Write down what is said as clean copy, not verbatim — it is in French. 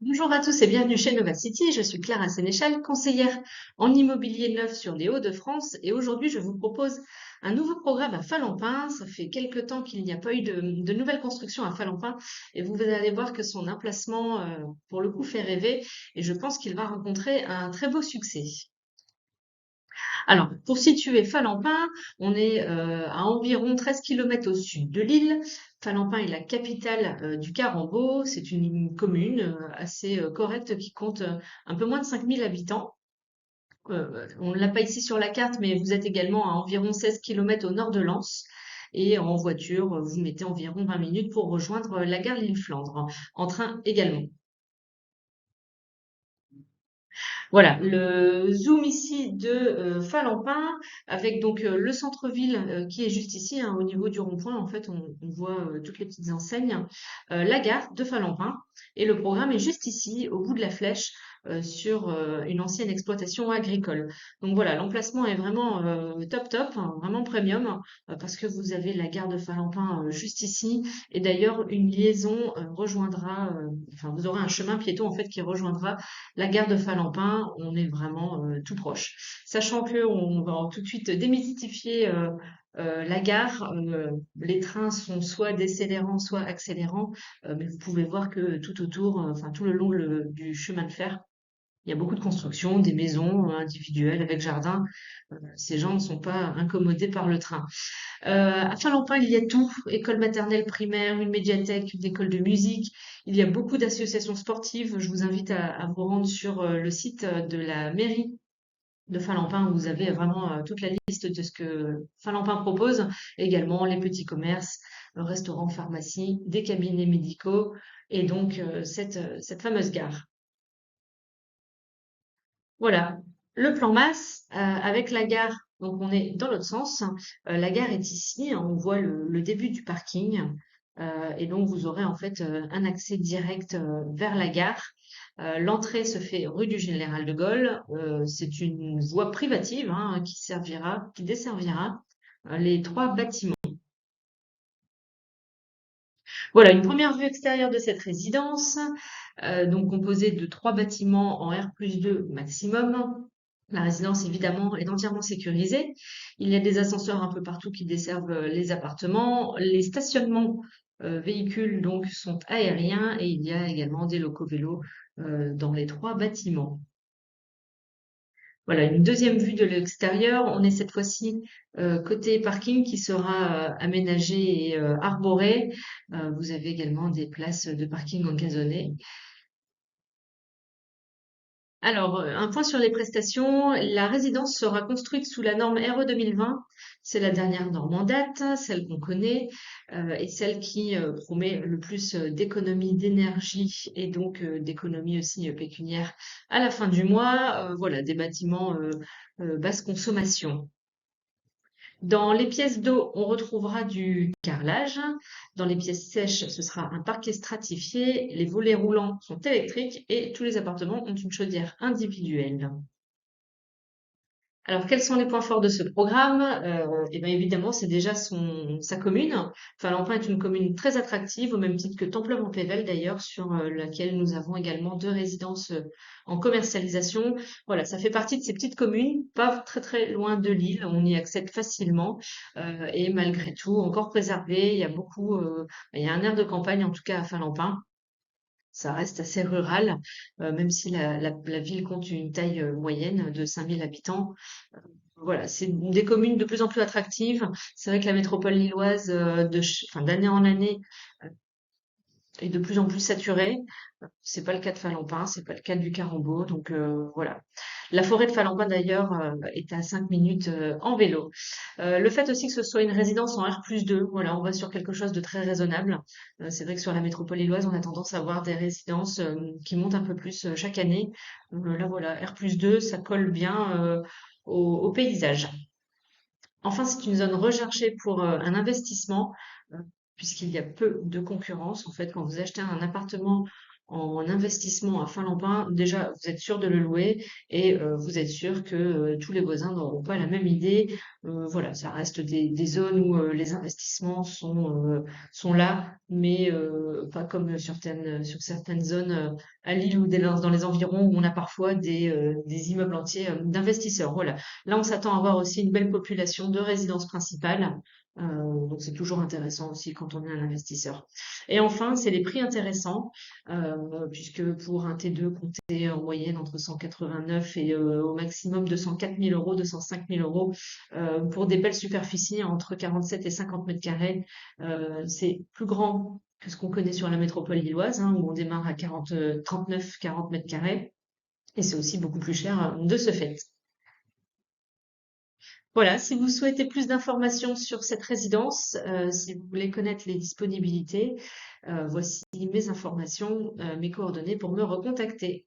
Bonjour à tous et bienvenue chez Nova City. Je suis Clara Sénéchal, conseillère en immobilier neuf sur les Hauts-de-France et aujourd'hui je vous propose un nouveau programme à Falampin. Ça fait quelque temps qu'il n'y a pas eu de nouvelles constructions à Falampin et vous allez voir que son emplacement pour le coup fait rêver et je pense qu'il va rencontrer un très beau succès. Alors, pour situer Falampin, on est à environ 13 km au sud de l'île. Falampin est la capitale du Carambeau. C'est une commune assez correcte qui compte un peu moins de 5000 habitants. On ne l'a pas ici sur la carte, mais vous êtes également à environ 16 km au nord de Lens. Et en voiture, vous mettez environ 20 minutes pour rejoindre la gare Lille-Flandre. En train également. Voilà, le zoom ici de Falampin, avec donc le centre-ville qui est juste ici, hein, au niveau du rond-point. En fait, on voit toutes les petites enseignes, la gare de Falampin, et le programme est juste ici, au bout de la flèche, sur une ancienne exploitation agricole. Donc voilà, l'emplacement est vraiment top top, hein, vraiment premium, parce que vous avez la gare de Falampin juste ici, et d'ailleurs une liaison rejoindra, enfin vous aurez un chemin piéton en fait qui rejoindra la gare de Falampin. On est vraiment tout proche. Sachant que on va tout de suite démystifier la gare. Les trains sont soit décélérants, soit accélérants, mais vous pouvez voir que tout autour, enfin tout le long du chemin de fer, il y a beaucoup de constructions, des maisons individuelles avec jardin. Ces gens ne sont pas incommodés par le train. À Falampin, il y a tout, école maternelle primaire, une médiathèque, une école de musique. Il y a beaucoup d'associations sportives. Je vous invite à vous rendre sur le site de la mairie de Falampin où vous avez vraiment toute la liste de ce que Falampin propose. Également les petits commerces, restaurants, pharmacies, des cabinets médicaux et donc cette fameuse gare. Voilà, le plan masse avec la gare. Donc on est dans l'autre sens. La gare est ici, hein, on voit le début du parking. Et donc vous aurez en fait un accès direct vers la gare. L'entrée se fait rue du Général de Gaulle. C'est une voie privative, hein, qui desservira les trois bâtiments. Voilà, une première vue extérieure de cette résidence, donc composée de trois bâtiments en R+2 maximum. La résidence, évidemment, est entièrement sécurisée. Il y a des ascenseurs un peu partout qui desservent les appartements. Les stationnements véhicules donc sont aériens et il y a également des locaux vélos dans les trois bâtiments. Voilà, une deuxième vue de l'extérieur. On est cette fois-ci côté parking qui sera aménagé et arboré. Vous avez également des places de parking en gazonné. Alors, un point sur les prestations. La résidence sera construite sous la norme RE 2020. C'est la dernière norme en date, celle qu'on connaît, et celle qui promet le plus d'économie d'énergie et donc d'économie aussi pécuniaire à la fin du mois. Voilà, des bâtiments basse consommation. Dans les pièces d'eau, on retrouvera du carrelage. Dans les pièces sèches, ce sera un parquet stratifié. Les volets roulants sont électriques et tous les appartements ont une chaudière individuelle. Alors, quels sont les points forts de ce programme? Eh bien, évidemment, c'est déjà sa commune. Falampin est une commune très attractive, au même titre que Templemont-Pével d'ailleurs, sur laquelle nous avons également deux résidences en commercialisation. Voilà, ça fait partie de ces petites communes, pas très très loin de l'île, on y accède facilement et malgré tout encore préservé. Il y a un air de campagne en tout cas à Falampin. Ça reste assez rural, même si la ville compte une taille moyenne de 5000 habitants. Voilà, c'est des communes de plus en plus attractives. C'est vrai que la métropole lilloise, enfin, d'année en année, est de plus en plus saturée. C'est pas le cas de Falampin, c'est pas le cas du Carambeau, donc voilà. La forêt de Falampin d'ailleurs est à 5 minutes en vélo. Le fait aussi que ce soit une résidence en R+2, voilà, on va sur quelque chose de très raisonnable. C'est vrai que sur la métropole lilloise, on a tendance à avoir des résidences qui montent un peu plus chaque année. Là voilà, R+2, ça colle bien au paysage. Enfin, c'est une zone recherchée pour un investissement, puisqu'il y a peu de concurrence. En fait, quand vous achetez un appartement en investissement à Finlambin, déjà, vous êtes sûr de le louer et vous êtes sûr que tous les voisins n'auront pas la même idée. Voilà, ça reste des zones où les investissements sont là, mais pas comme sur certaines zones à Lille ou dans les environs où on a parfois des immeubles entiers d'investisseurs. Voilà. Là, on s'attend à avoir aussi une belle population de résidences principales. Donc c'est toujours intéressant aussi quand on est un investisseur. Et enfin, c'est les prix intéressants, puisque pour un T2, comptez en moyenne entre 189 et au maximum 204 000 euros, 205 000 euros pour des belles superficies entre 47 et 50 mètres carrés. C'est plus grand que ce qu'on connaît sur la métropole lilloise, hein, où on démarre à 39, 40 mètres carrés. Et c'est aussi beaucoup plus cher de ce fait. Voilà, si vous souhaitez plus d'informations sur cette résidence, si vous voulez connaître les disponibilités, voici mes informations, mes coordonnées pour me recontacter.